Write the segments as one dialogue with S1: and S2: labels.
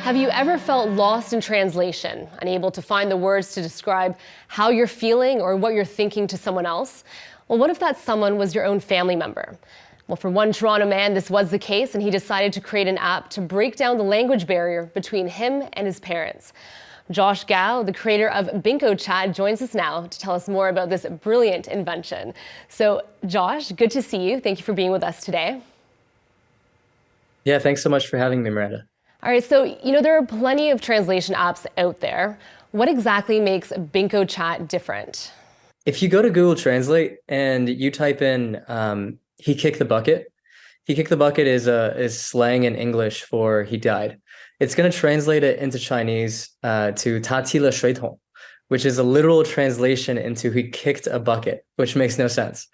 S1: Have you ever felt lost in translation, unable to find the words to describe how you're feeling or what you're thinking to someone else? Well, what if that someone was your own family member? Well, for one Toronto man, this was the case, and he decided to create an app to break down the language barrier between him and his parents. Josh Gao, the creator of Binko Chat, joins us now to tell us more about this brilliant invention. So, Josh, good to see you. Thank you for being with us today.
S2: Yeah, thanks so much for having me, Miranda.
S1: All right, so there are plenty of translation apps out there. What exactly makes Binko Chat different?
S2: If you go to Google Translate and you type in "he kicked the bucket," "he kicked the bucket" is slang in English for "he died." It's going to translate it into Chinese to "他踢了水桶," which is a literal translation into "he kicked a bucket," which makes no sense.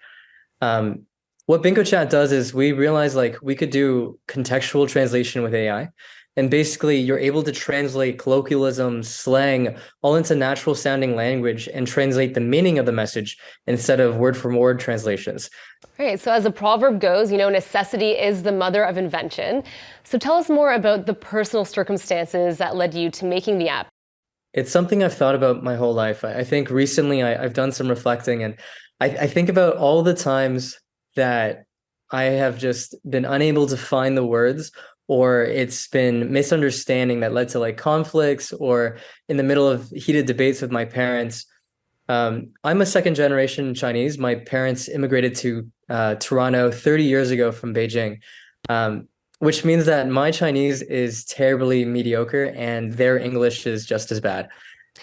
S2: What Binko Chat does is we realize we could do contextual translation with AI. And basically, you're able to translate colloquialisms, slang, all into natural sounding language and translate the meaning of the message instead of word for word translations.
S1: All right, so as the proverb goes, necessity is the mother of invention. So tell us more about the personal circumstances that led you to making the app.
S2: It's something I've thought about my whole life. I think recently I've done some reflecting, and I think about all the times that I have just been unable to find the words, or it's been misunderstanding that led to conflicts, or in the middle of heated debates with my parents. I'm a second generation Chinese. My parents immigrated to Toronto 30 years ago from Beijing, which means that my Chinese is terribly mediocre and their English is just as bad.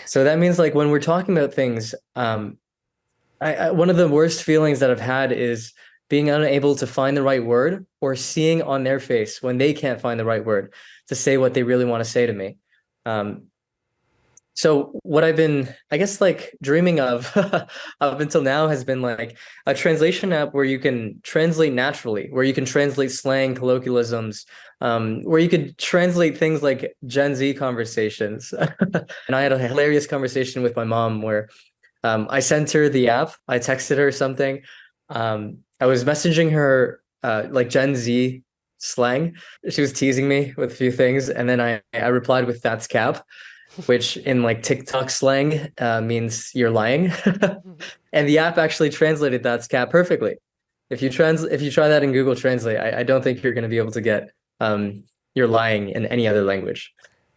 S2: So that means when we're talking about things, one of the worst feelings that I've had is being unable to find the right word, or seeing on their face when they can't find the right word to say what they really want to say to me. So what I've been, dreaming of up until now has been a translation app where you can translate naturally, where you can translate slang, colloquialisms, where you could translate things like Gen Z conversations. And I had a hilarious conversation with my mom where I sent her the app, I texted her something. I was messaging her Gen Z slang. She was teasing me with a few things, and then I replied with "that's cap," which in TikTok slang means you're lying. And the app actually translated "that's cap" perfectly. If you try that in Google Translate, I don't think you're going to be able to get "you're lying" in any other language.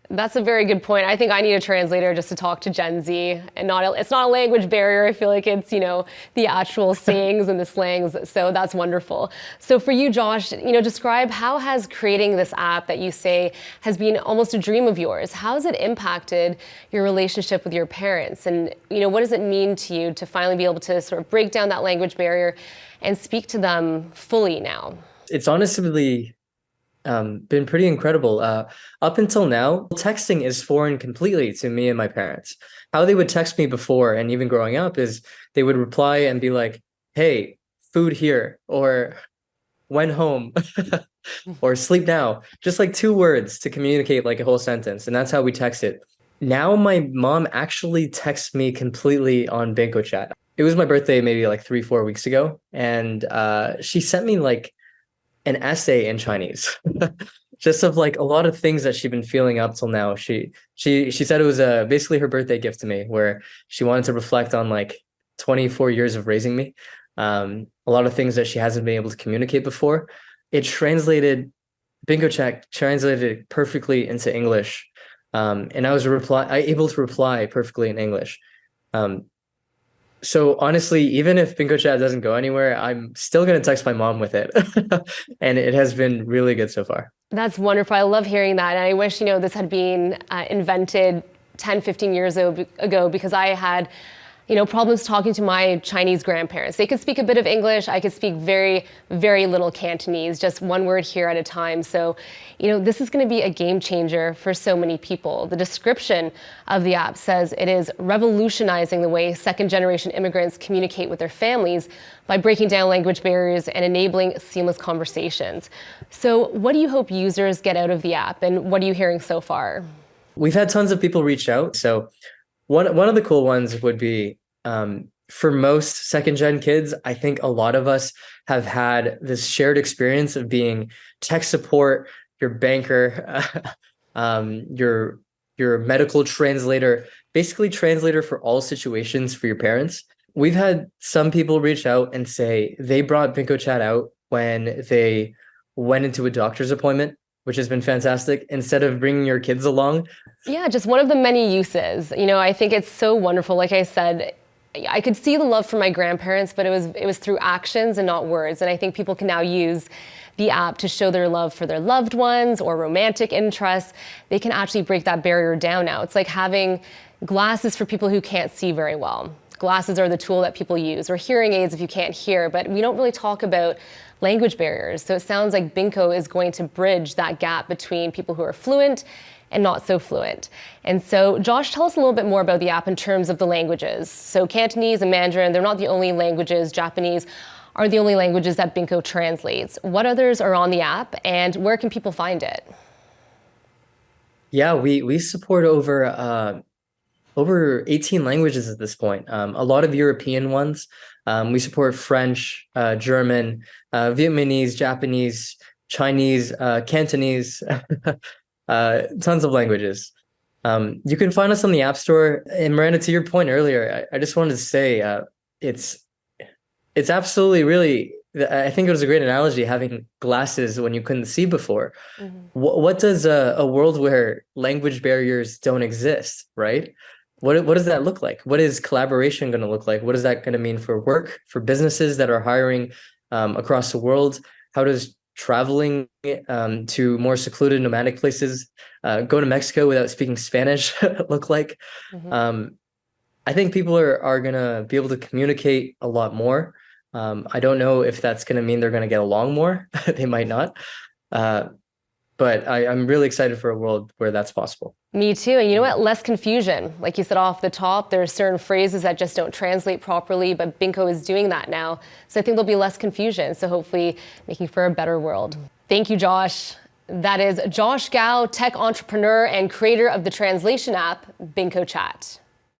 S1: That's a very good point. I think I need a translator just to talk to Gen Z, and it's not a language barrier. I feel like it's, the actual sayings and the slangs. So that's wonderful. So for you, Josh, describe how has creating this app that you say has been almost a dream of yours, how has it impacted your relationship with your parents? And, what does it mean to you to finally be able to sort of break down that language barrier and speak to them fully now?
S2: It's honestly been pretty incredible. Up until now, texting is foreign completely to me and my parents. How they would text me before, and even growing up, is they would reply and be like, "Hey, food here," or "when home," or "sleep now." Just two words to communicate a whole sentence. And that's how we text it. Now my mom actually texts me completely on Binko Chat. It was my birthday maybe 3-4 weeks ago, and she sent me an essay in Chinese, just of a lot of things that she'd been feeling up till now. She said it was basically her birthday gift to me, where she wanted to reflect on 24 years of raising me, a lot of things that she hasn't been able to communicate before. Binko Chat translated perfectly into English, and I was able to reply perfectly in English. So honestly, even if Binko Chat doesn't go anywhere, I'm still going to text my mom with it. And it has been really good so far.
S1: That's wonderful. I love hearing that. And I wish, this had been invented 10, 15 years ago, because I had, problems talking to my Chinese grandparents. They could speak a bit of English. I could speak very, very little Cantonese, just one word here at a time. So, this is going to be a game changer for so many people. The description of the app says it is revolutionizing the way second-generation immigrants communicate with their families by breaking down language barriers and enabling seamless conversations. So what do you hope users get out of the app, and what are you hearing so far?
S2: We've had tons of people reach out. So one of the cool ones would be, for most second-gen kids, I think a lot of us have had this shared experience of being tech support, your banker, your medical translator, basically translator for all situations for your parents. We've had some people reach out and say they brought Binko Chat out when they went into a doctor's appointment, which has been fantastic, instead of bringing your kids along.
S1: Yeah, just one of the many uses. I think it's so wonderful. Like I said, I could see the love for my grandparents, but it was through actions and not words. And I think people can now use the app to show their love for their loved ones or romantic interests. They can actually break that barrier down now. It's like having glasses for people who can't see very well. Glasses are the tool that people use, or hearing aids if you can't hear, but we don't really talk about language barriers. So it sounds like Binko is going to bridge that gap between people who are fluent and not so fluent. And so, Josh, tell us a little bit more about the app in terms of the languages. So Cantonese and Mandarin, they're not the only languages. Japanese are the only languages that Binko translates. What others are on the app, and where can people find it?
S2: Yeah, we support over 18 languages at this point. A lot of European ones. We support French, German, Vietnamese, Japanese, Chinese, Cantonese, tons of languages. You can find us on the App Store. And Miranda, to your point earlier, I just wanted to say it's absolutely really, I think it was a great analogy, having glasses when you couldn't see before. Mm-hmm. What does a world where language barriers don't exist, right? What does that look like? What is collaboration going to look like? What is that going to mean for work, for businesses that are hiring across the world? How does traveling to more secluded nomadic places, go to Mexico without speaking Spanish look like? Mm-hmm. I think people are going to be able to communicate a lot more. I don't know if that's going to mean they're going to get along more. They might not. But I'm really excited for a world where that's possible.
S1: Me too. And you know what? Less confusion. Like you said off the top, there are certain phrases that just don't translate properly, but Binko is doing that now. So I think there'll be less confusion. So hopefully making for a better world. Thank you, Josh. That is Josh Gao, tech entrepreneur and creator of the translation app, Binko Chat.